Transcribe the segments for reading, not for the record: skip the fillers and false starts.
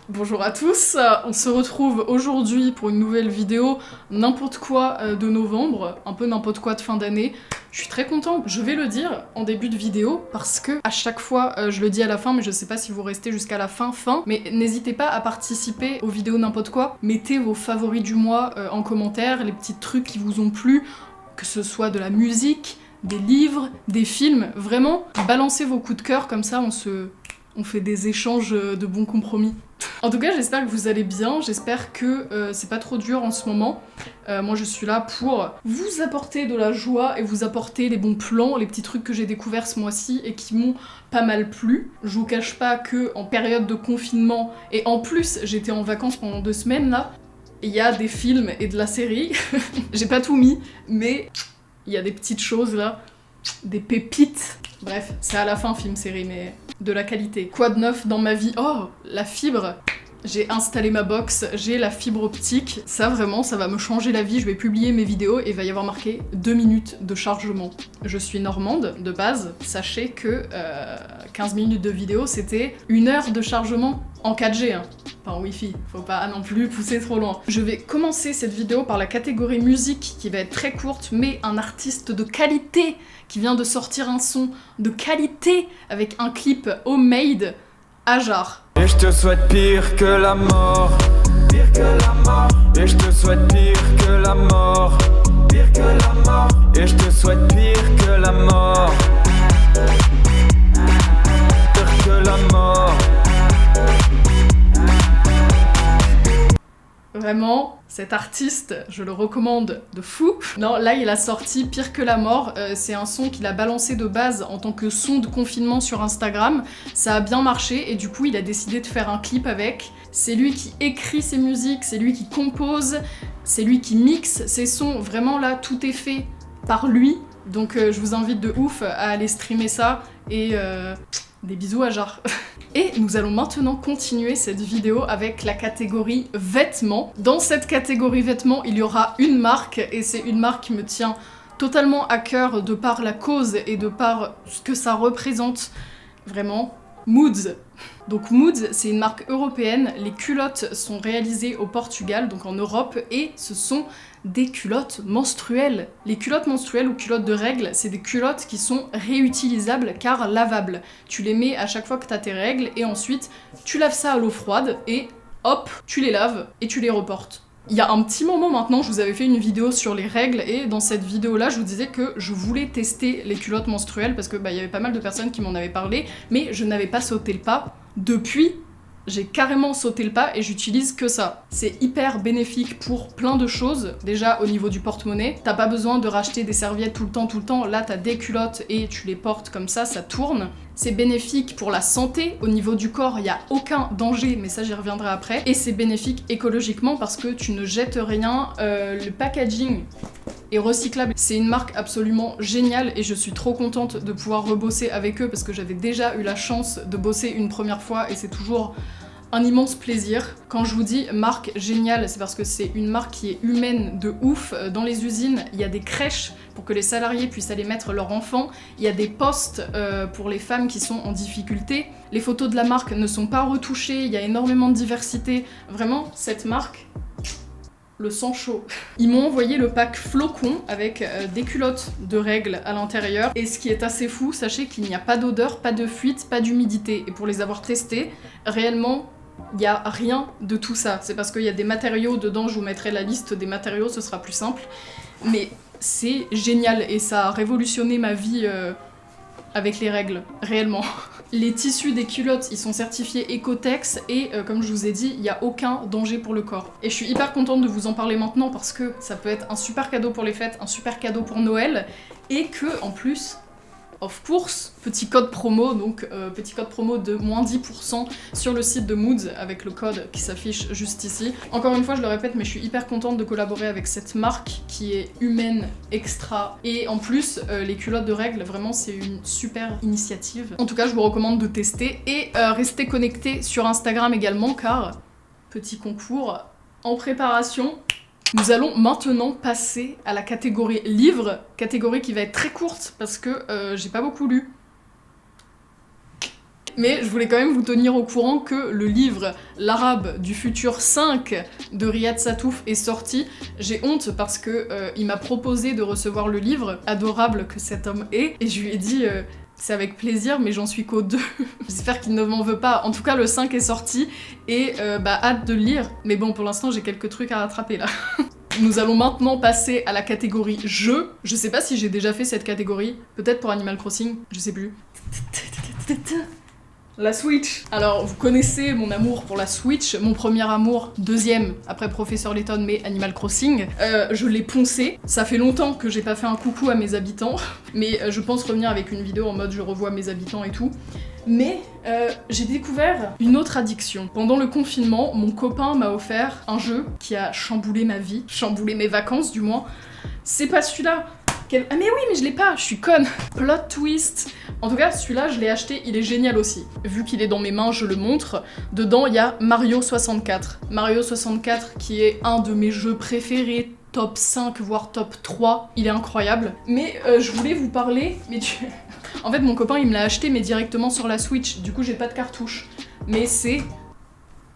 Bonjour à tous, on se retrouve aujourd'hui pour une nouvelle vidéo, n'importe quoi de novembre, un peu n'importe quoi de fin d'année. Je suis très contente, je vais le dire en début de vidéo parce que à chaque fois je le dis à la fin, mais je sais pas si vous restez jusqu'à la fin, mais n'hésitez pas à participer aux vidéos n'importe quoi. Mettez vos favoris du mois en commentaire, les petits trucs qui vous ont plu, que ce soit de la musique, des livres, des films, vraiment balancez vos coups de cœur, comme ça on fait des échanges de bons compromis. En tout cas, j'espère que vous allez bien, j'espère que c'est pas trop dur en ce moment. Moi, je suis là pour vous apporter de la joie et vous apporter les bons plans, les petits trucs que j'ai découverts ce mois-ci et qui m'ont pas mal plu. Je vous cache pas que en période de confinement, et en plus, j'étais en vacances pendant 2 semaines là, il y a des films et de la série. J'ai pas tout mis, mais il y a des petites choses là, des pépites. Bref, c'est à la fin film-série, mais de la qualité. Quoi de neuf dans ma vie? Oh, la fibre. J'ai installé ma box, j'ai la fibre optique. Ça vraiment, ça va me changer la vie. Je vais publier mes vidéos et il va y avoir marqué 2 minutes de chargement. Je suis normande de base. Sachez que 15 minutes de vidéo, c'était 1 heure de chargement en 4G. Hein. Enfin, Wi-Fi, faut pas non plus pousser trop loin. Je vais commencer cette vidéo par la catégorie musique qui va être très courte, mais un artiste de qualité qui vient de sortir un son de qualité avec un clip homemade, Ajar. Et je te souhaite pire que la mort, pire que la mort. Et je te souhaite pire que la mort, pire que la mort. Et je te souhaite pire que la mort, pire que la mort. Vraiment, cet artiste, je le recommande de fou. Non, là, il a sorti Pire que la mort. C'est un son qu'il a balancé de base en tant que son de confinement sur Instagram. Ça a bien marché et du coup, il a décidé de faire un clip avec. C'est lui qui écrit ses musiques, c'est lui qui compose, c'est lui qui mixe ses sons. Vraiment, là, tout est fait par lui. Donc, je vous invite de ouf à aller streamer ça et des bisous à Jar. Et nous allons maintenant continuer cette vidéo avec la catégorie vêtements. Dans cette catégorie vêtements, il y aura une marque, et c'est une marque qui me tient totalement à cœur de par la cause et de par ce que ça représente. Vraiment, Moods. Donc Moods, c'est une marque européenne, les culottes sont réalisées au Portugal, donc en Europe, et ce sont des culottes menstruelles. Les culottes menstruelles ou culottes de règles, c'est des culottes qui sont réutilisables car lavables. Tu les mets à chaque fois que t'as tes règles et ensuite tu laves ça à l'eau froide et hop, tu les laves et tu les reportes. Il y a un petit moment maintenant, je vous avais fait une vidéo sur les règles et dans cette vidéo-là, je vous disais que je voulais tester les culottes menstruelles parce que il y avait pas mal de personnes qui m'en avaient parlé, mais je n'avais pas sauté le pas. Depuis, j'ai carrément sauté le pas et j'utilise que ça. C'est hyper bénéfique pour plein de choses. Déjà au niveau du porte-monnaie, t'as pas besoin de racheter des serviettes tout le temps. Là t'as des culottes et tu les portes comme ça tourne. C'est bénéfique pour la santé, au niveau du corps, il n'y a aucun danger, mais ça j'y reviendrai après. Et c'est bénéfique écologiquement parce que tu ne jettes rien, le packaging est recyclable. C'est une marque absolument géniale et je suis trop contente de pouvoir rebosser avec eux parce que j'avais déjà eu la chance de bosser une première fois et c'est toujours un immense plaisir. Quand je vous dis marque géniale, c'est parce que c'est une marque qui est humaine de ouf. Dans les usines, il y a des crèches pour que les salariés puissent aller mettre leurs enfants. Il y a des postes pour les femmes qui sont en difficulté. Les photos de la marque ne sont pas retouchées, il y a énormément de diversité. Vraiment, cette marque, le sang chaud. Ils m'ont envoyé le pack flocon avec des culottes de règles à l'intérieur. Et ce qui est assez fou, sachez qu'il n'y a pas d'odeur, pas de fuite, pas d'humidité. Et pour les avoir testés, réellement, il n'y a rien de tout ça. C'est parce qu'il y a des matériaux dedans, je vous mettrai la liste des matériaux, ce sera plus simple. Mais c'est génial et ça a révolutionné ma vie avec les règles, réellement. Les tissus des culottes, ils sont certifiés Ecotex et comme je vous ai dit, il n'y a aucun danger pour le corps. Et je suis hyper contente de vous en parler maintenant parce que ça peut être un super cadeau pour les fêtes, un super cadeau pour Noël et que, en plus, of course, petit code promo, donc petit code promo de moins 10% sur le site de Moods avec le code qui s'affiche juste ici. Encore une fois, je le répète, mais je suis hyper contente de collaborer avec cette marque qui est humaine, extra. Et en plus, les culottes de règles, vraiment, c'est une super initiative. En tout cas, je vous recommande de tester et restez connectés sur Instagram également car, petit concours en préparation. Nous allons maintenant passer à la catégorie livres, catégorie qui va être très courte parce que j'ai pas beaucoup lu. Mais je voulais quand même vous tenir au courant que le livre L'Arabe du futur 5 de Riyad Satouf est sorti. J'ai honte parce que il m'a proposé de recevoir le livre, adorable que cet homme est, et je lui ai dit c'est avec plaisir, mais j'en suis qu'au 2. J'espère qu'il ne m'en veut pas. En tout cas, le 5 est sorti, et hâte de le lire. Mais bon, pour l'instant, j'ai quelques trucs à rattraper là. Nous allons maintenant passer à la catégorie jeux. Je sais pas si j'ai déjà fait cette catégorie, peut-être pour Animal Crossing, je sais plus. La Switch. Alors, vous connaissez mon amour pour la Switch, mon premier amour, deuxième, après Professeur Layton, mais Animal Crossing. Je l'ai poncé. Ça fait longtemps que j'ai pas fait un coucou à mes habitants, mais je pense revenir avec une vidéo en mode je revois mes habitants et tout. Mais j'ai découvert une autre addiction. Pendant le confinement, mon copain m'a offert un jeu qui a chamboulé ma vie, chamboulé mes vacances du moins. C'est pas celui-là. Ah mais oui, mais je l'ai pas, je suis conne. Plot twist. En tout cas, celui-là, je l'ai acheté, il est génial aussi. Vu qu'il est dans mes mains, je le montre. Dedans, il y a Mario 64. Mario 64 qui est un de mes jeux préférés, top 5, voire top 3. Il est incroyable. Mais je voulais vous parler, mais en fait, mon copain, il me l'a acheté, mais directement sur la Switch. Du coup, j'ai pas de cartouche. Mais c'est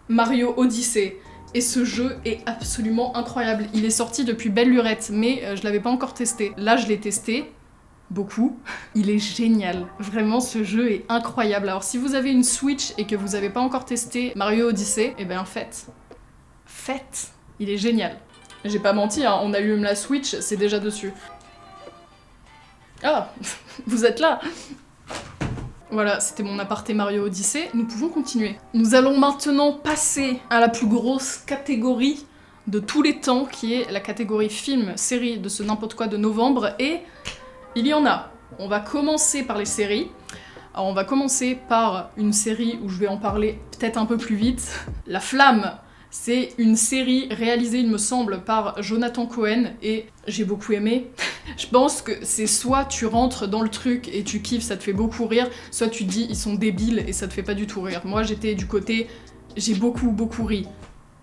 Mario Odyssey. Et ce jeu est absolument incroyable. Il est sorti depuis belle lurette, mais je l'avais pas encore testé. Là, je l'ai testé, beaucoup. Il est génial. Vraiment, ce jeu est incroyable. Alors, si vous avez une Switch et que vous avez pas encore testé Mario Odyssey, eh ben faites. Faites. Il est génial. J'ai pas menti, hein, on allume la Switch, c'est déjà dessus. Ah, vous êtes là. Voilà, c'était mon aparté Mario Odyssey, nous pouvons continuer. Nous allons maintenant passer à la plus grosse catégorie de tous les temps, qui est la catégorie film, série de ce n'importe quoi de novembre, et il y en a. On va commencer par les séries. Alors on va commencer par une série où je vais en parler peut-être un peu plus vite. La Flamme. C'est une série réalisée, il me semble, par Jonathan Cohen, et j'ai beaucoup aimé. Je pense que c'est soit tu rentres dans le truc et tu kiffes, ça te fait beaucoup rire, soit tu te dis ils sont débiles et ça te fait pas du tout rire. Moi j'étais du côté j'ai beaucoup ri.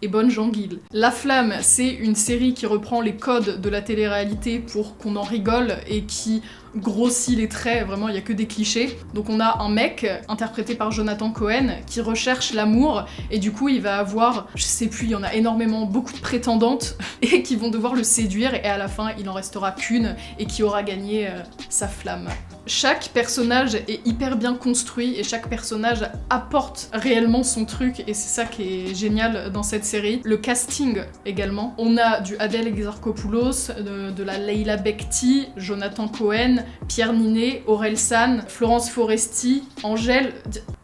Et bonne Jean-Guil. La Flamme, c'est une série qui reprend les codes de la télé-réalité pour qu'on en rigole et qui grossit les traits, vraiment il y a que des clichés. Donc on a un mec, interprété par Jonathan Cohen, qui recherche l'amour et du coup il va avoir, je sais plus, il y en a énormément, beaucoup de prétendantes et qui vont devoir le séduire et à la fin il en restera qu'une et qui aura gagné sa flamme. Chaque personnage est hyper bien construit et chaque personnage apporte réellement son truc et c'est ça qui est génial dans cette série. Le casting également. On a du Adèle Exarchopoulos, de la Leila Bekti, Jonathan Cohen, Pierre Ninet, Aurel San, Florence Foresti, Angèle.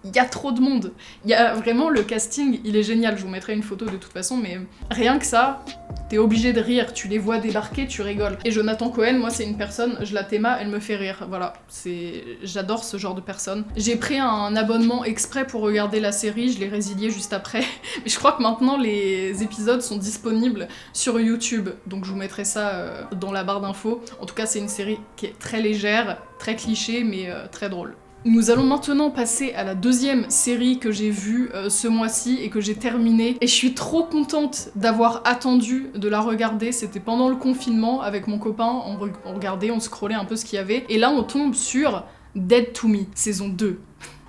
Il y a trop de monde. Il y a vraiment le casting, il est génial. Je vous mettrai une photo de toute façon, mais rien que ça, t'es obligé de rire. Tu les vois débarquer, tu rigoles. Et Jonathan Cohen, moi c'est une personne, je la théma, elle me fait rire. Voilà, j'adore ce genre de personne. J'ai pris un abonnement exprès pour regarder la série, je l'ai résilié juste après. Mais je crois que maintenant les épisodes sont disponibles sur YouTube, donc je vous mettrai ça dans la barre d'infos. En tout cas, c'est une série qui est très légère, très cliché, mais très drôle. Nous allons maintenant passer à la deuxième série que j'ai vue ce mois-ci et que j'ai terminée. Et je suis trop contente d'avoir attendu de la regarder. C'était pendant le confinement avec mon copain, on regardait, on scrollait un peu ce qu'il y avait. Et là on tombe sur Dead to Me, saison 2.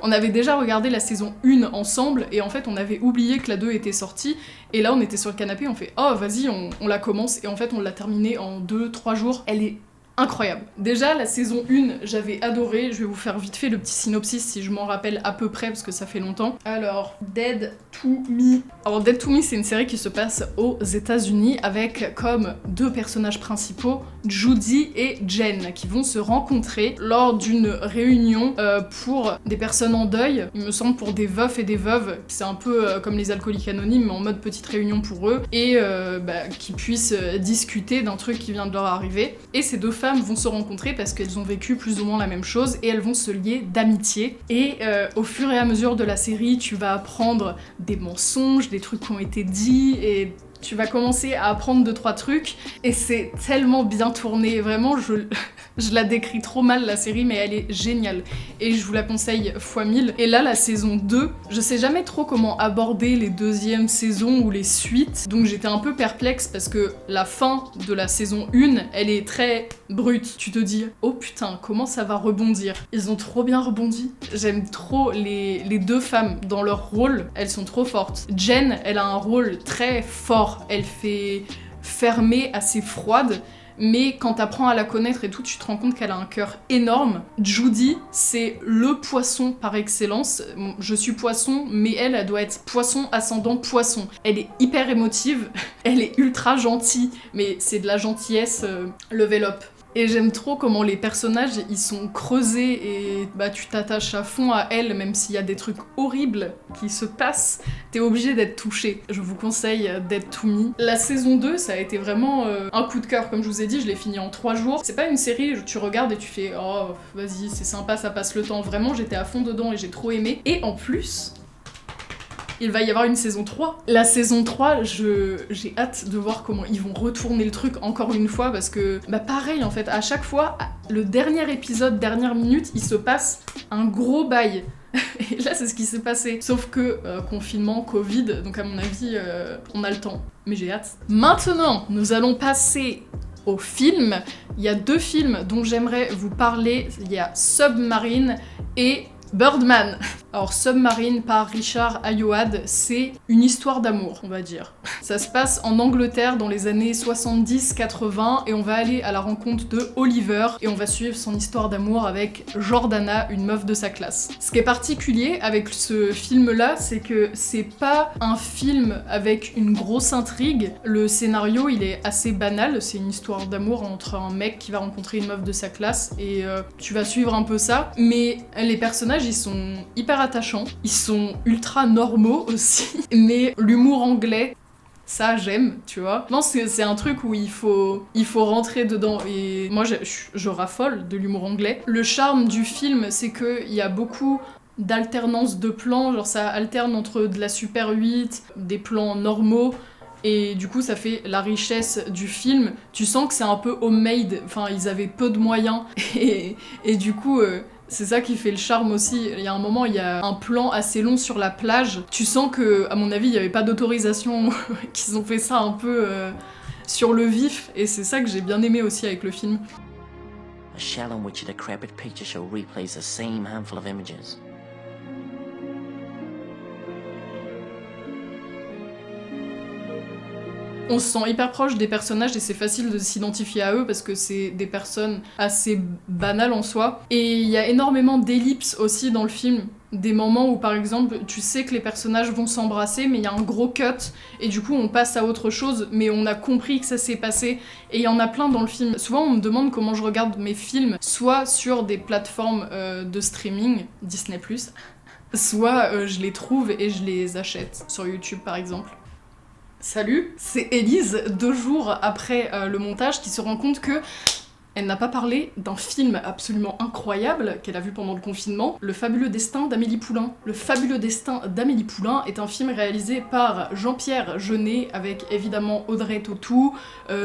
On avait déjà regardé la saison 1 ensemble et en fait on avait oublié que la 2 était sortie. Et là on était sur le canapé, on fait « Oh vas-y, on la commence » et en fait on l'a terminée en 2-3 jours. Elle est incroyable. Déjà, la saison 1, j'avais adoré. Je vais vous faire vite fait le petit synopsis si je m'en rappelle à peu près parce que ça fait longtemps. Alors, Dead to Me. Alors, Dead to Me, c'est une série qui se passe aux États-Unis avec comme deux personnages principaux, Judy et Jen, qui vont se rencontrer lors d'une réunion pour des personnes en deuil. Il me semble pour des veufs et des veuves. C'est un peu comme les alcooliques anonymes, mais en mode petite réunion pour eux. Et qui puissent discuter d'un truc qui vient de leur arriver. Et ces deux femmes vont se rencontrer parce qu'elles ont vécu plus ou moins la même chose et elles vont se lier d'amitié. Et au fur et à mesure de la série, tu vas apprendre des mensonges, des trucs qui ont été dits et tu vas commencer à apprendre 2-3 trucs, et c'est tellement bien tourné, vraiment, je la décris trop mal la série, mais elle est géniale, et je vous la conseille x1000. Et là, la saison 2, je sais jamais trop comment aborder les deuxièmes saisons ou les suites, donc j'étais un peu perplexe parce que la fin de la saison 1, elle est très brute. Tu te dis, oh putain, comment ça va rebondir? Ils ont trop bien rebondi. J'aime trop les deux femmes dans leur rôle, elles sont trop fortes. Jen, elle a un rôle très fort, elle fait fermée, assez froide, mais quand t'apprends à la connaître et tout, tu te rends compte qu'elle a un cœur énorme. Judy, c'est le poisson par excellence. Bon, je suis poisson, mais elle doit être poisson ascendant poisson. Elle est hyper émotive, elle est ultra gentille, mais c'est de la gentillesse level up. Et j'aime trop comment les personnages, ils sont creusés et bah tu t'attaches à fond à elle, même s'il y a des trucs horribles qui se passent, t'es obligé d'être touché. Je vous conseille d'être to me. La saison 2, ça a été vraiment un coup de cœur, comme je vous ai dit, je l'ai fini en 3 jours. C'est pas une série, tu regardes et tu fais « Oh, vas-y, c'est sympa, ça passe le temps ». Vraiment, j'étais à fond dedans et j'ai trop aimé. Et en plus... il va y avoir une saison 3. La saison 3, j'ai hâte de voir comment ils vont retourner le truc encore une fois, parce que, bah pareil en fait, à chaque fois, le dernier épisode, dernière minute, il se passe un gros bail. Et là, c'est ce qui s'est passé. Sauf que, confinement, Covid, donc à mon avis, on a le temps. Mais j'ai hâte. Maintenant, nous allons passer au film. Il y a 2 films dont j'aimerais vous parler. Il y a Submarine et Birdman. Alors Submarine par Richard Ayoade, c'est une histoire d'amour, on va dire. Ça se passe en Angleterre dans les années 70-80 et on va aller à la rencontre de Oliver et on va suivre son histoire d'amour avec Jordana, une meuf de sa classe. Ce qui est particulier avec ce film-là, c'est que c'est pas un film avec une grosse intrigue. Le scénario, il est assez banal, c'est une histoire d'amour entre un mec qui va rencontrer une meuf de sa classe et tu vas suivre un peu ça. Mais les personnages, ils sont hyper attachants, ils sont ultra normaux aussi, mais l'humour anglais, ça j'aime, tu vois. Non, c'est un truc où il faut rentrer dedans, et moi je raffole de l'humour anglais. Le charme du film, c'est qu'il y a beaucoup d'alternance de plans, genre ça alterne entre de la Super 8, des plans normaux, et du coup ça fait la richesse du film. Tu sens que c'est un peu homemade, enfin ils avaient peu de moyens, et du coup... c'est ça qui fait le charme aussi. Il y a un moment, il y a un plan assez long sur la plage. Tu sens que, à mon avis, il n'y avait pas d'autorisation, qu'ils ont fait ça un peu sur le vif, et c'est ça que j'ai bien aimé aussi avec le film. A shell on which a decrepit picture show replays the same handful of images. On se sent hyper proche des personnages et c'est facile de s'identifier à eux parce que c'est des personnes assez banales en soi. Et il y a énormément d'ellipses aussi dans le film. Des moments où par exemple tu sais que les personnages vont s'embrasser mais il y a un gros cut et du coup on passe à autre chose mais on a compris que ça s'est passé, et il y en a plein dans le film. Souvent on me demande comment je regarde mes films, soit sur des plateformes de streaming, Disney+, soit je les trouve et je les achète sur YouTube par exemple. Salut, c'est Élise, 2 jours après le montage, qui se rend compte que elle n'a pas parlé d'un film absolument incroyable qu'elle a vu pendant le confinement, Le Fabuleux Destin d'Amélie Poulain. Le Fabuleux Destin d'Amélie Poulain est un film réalisé par Jean-Pierre Jeunet, avec évidemment Audrey Tautou,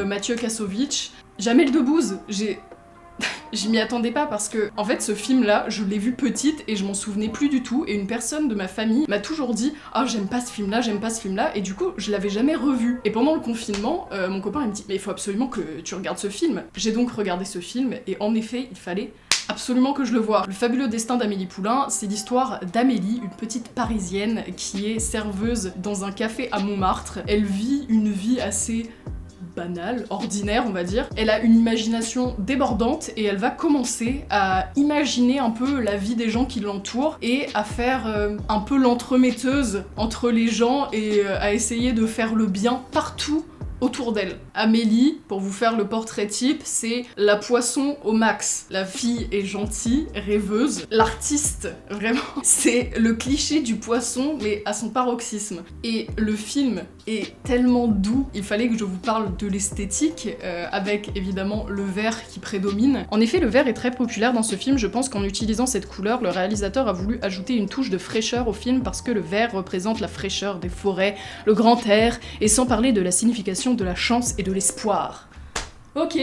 Mathieu Kassovitch, Jamel Debbouze. Je m'y attendais pas parce que, en fait, ce film-là, je l'ai vu petite et je m'en souvenais plus du tout, et une personne de ma famille m'a toujours dit « Ah, j'aime pas ce film-là », et du coup, je l'avais jamais revu. Et pendant le confinement, mon copain il me dit « Mais il faut absolument que tu regardes ce film ». J'ai donc regardé ce film, et en effet, il fallait absolument que je le voie. Le Fabuleux Destin d'Amélie Poulain, c'est l'histoire d'Amélie, une petite parisienne qui est serveuse dans un café à Montmartre. Elle vit une vie assez... banale, ordinaire on va dire. Elle a une imagination débordante et elle va commencer à imaginer un peu la vie des gens qui l'entourent et à faire un peu l'entremetteuse entre les gens et à essayer de faire le bien partout autour d'elle. Amélie, pour vous faire le portrait type, c'est la poisson au max. La fille est gentille, rêveuse. L'artiste, vraiment, c'est le cliché du poisson, mais à son paroxysme. Et le film est tellement doux, il fallait que je vous parle de l'esthétique, avec évidemment le vert qui prédomine. En effet, le vert est très populaire dans ce film, je pense qu'en utilisant cette couleur, le réalisateur a voulu ajouter une touche de fraîcheur au film parce que le vert représente la fraîcheur des forêts, le grand air, et sans parler de la signification de la chance et de l'espoir. Ok,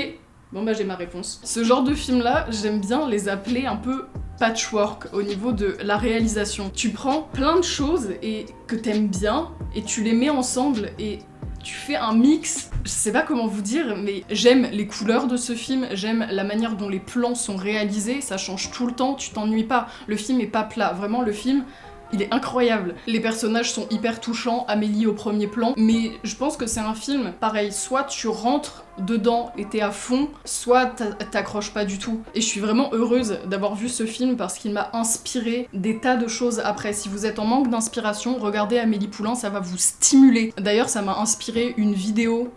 bon bah j'ai ma réponse. Ce genre de film-là, j'aime bien les appeler un peu patchwork au niveau de la réalisation. Tu prends plein de choses et que t'aimes bien, et tu les mets ensemble, et tu fais un mix. Je sais pas comment vous dire, mais j'aime les couleurs de ce film, j'aime la manière dont les plans sont réalisés, ça change tout le temps, tu t'ennuies pas. Le film est pas plat, vraiment le film, il est incroyable. Les personnages sont hyper touchants, Amélie au premier plan, mais je pense que c'est un film, pareil, soit tu rentres dedans et t'es à fond, soit t'accroches pas du tout. Et je suis vraiment heureuse d'avoir vu ce film parce qu'il m'a inspiré des tas de choses après. Si vous êtes en manque d'inspiration, regardez Amélie Poulain, ça va vous stimuler. D'ailleurs, ça m'a inspiré une vidéo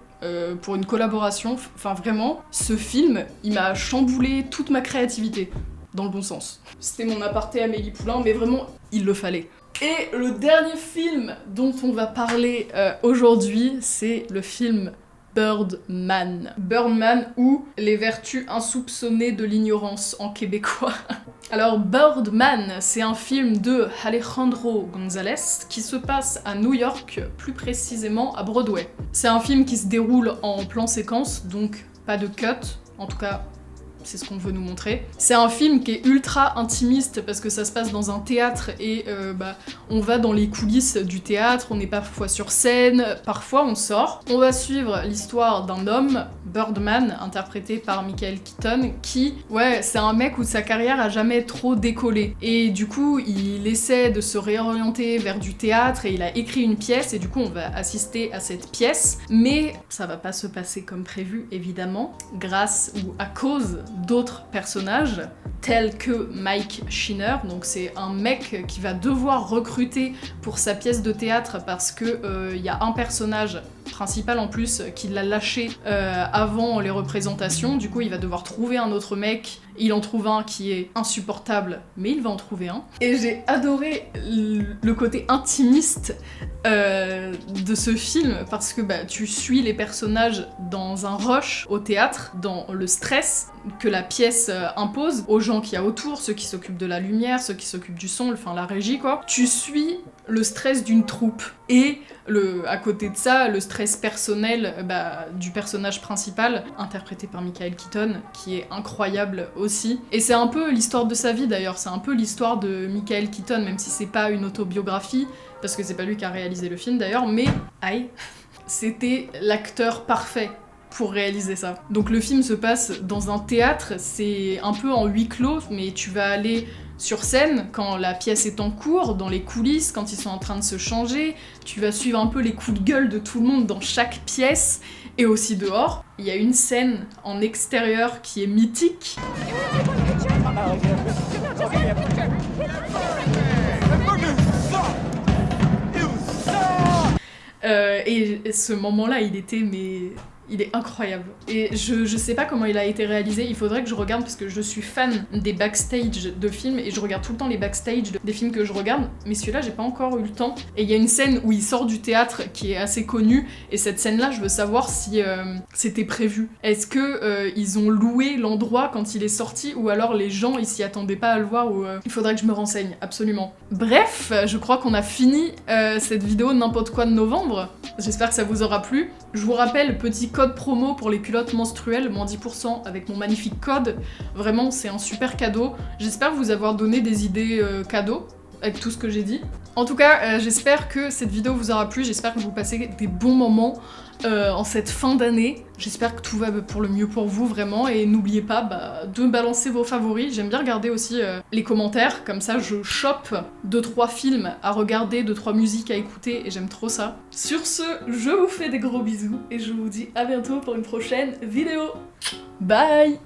pour une collaboration. Enfin vraiment, ce film, il m'a chamboulé toute ma créativité. Dans le bon sens. C'était mon aparté Amélie Poulain, mais vraiment, il le fallait. Et le dernier film dont on va parler aujourd'hui, c'est le film Birdman. Birdman ou Les vertus insoupçonnées de l'ignorance en québécois. Alors Birdman, c'est un film de Alejandro González qui se passe à New York, plus précisément à Broadway. C'est un film qui se déroule en plan séquence, donc pas de cut, en tout cas c'est ce qu'on veut nous montrer. C'est un film qui est ultra intimiste parce que ça se passe dans un théâtre et on va dans les coulisses du théâtre, on est parfois sur scène, parfois on sort. On va suivre l'histoire d'un homme, Birdman, interprété par Michael Keaton, qui, c'est un mec où sa carrière a jamais trop décollé. Et du coup, il essaie de se réorienter vers du théâtre et il a écrit une pièce et du coup on va assister à cette pièce. Mais ça va pas se passer comme prévu, évidemment, grâce ou à cause d'autres personnages, tels que Mike Sheener, donc c'est un mec qui va devoir recruter pour sa pièce de théâtre parce que y a un personnage principal en plus qui l'a lâché avant les représentations, du coup il va devoir trouver un autre mec, il en trouve un qui est insupportable, mais il va en trouver un. Et j'ai adoré le côté intimiste de ce film parce que tu suis les personnages dans un rush au théâtre, dans le stress que la pièce impose aux gens qu'il y a autour, ceux qui s'occupent de la lumière, ceux qui s'occupent du son, enfin la régie quoi. Tu suis le stress d'une troupe et à côté de ça, le stress personnel du personnage principal, interprété par Michael Keaton, qui est incroyable aussi. Et c'est un peu l'histoire de sa vie d'ailleurs, c'est un peu l'histoire de Michael Keaton, même si c'est pas une autobiographie, parce que c'est pas lui qui a réalisé le film d'ailleurs, mais c'était l'acteur parfait pour réaliser ça. Donc le film se passe dans un théâtre, c'est un peu en huis clos, mais tu vas aller sur scène quand la pièce est en cours, dans les coulisses, quand ils sont en train de se changer, tu vas suivre un peu les coups de gueule de tout le monde dans chaque pièce, et aussi dehors. Il y a une scène en extérieur qui est mythique. Et ce moment-là, il est incroyable. Et je sais pas comment il a été réalisé, il faudrait que je regarde parce que je suis fan des backstage de films et je regarde tout le temps les backstage des films que je regarde, mais celui-là j'ai pas encore eu le temps. Et il y a une scène où il sort du théâtre qui est assez connue et cette scène-là je veux savoir si c'était prévu. Est-ce que ils ont loué l'endroit quand il est sorti ou alors les gens ils s'y attendaient pas à le voir ou il faudrait que je me renseigne, absolument. Bref, je crois qu'on a fini cette vidéo n'importe quoi de novembre. J'espère que ça vous aura plu. Je vous rappelle, petit code promo pour les culottes menstruelles, moins 10% avec mon magnifique code. Vraiment, c'est un super cadeau. J'espère vous avoir donné des idées cadeaux avec tout ce que j'ai dit. En tout cas, j'espère que cette vidéo vous aura plu, j'espère que vous passez des bons moments en cette fin d'année. J'espère que tout va pour le mieux pour vous, vraiment, et n'oubliez pas de balancer vos favoris. J'aime bien regarder aussi les commentaires, comme ça je chope 2-3 films à regarder, 2-3 musiques à écouter, et j'aime trop ça. Sur ce, je vous fais des gros bisous, et je vous dis à bientôt pour une prochaine vidéo. Bye!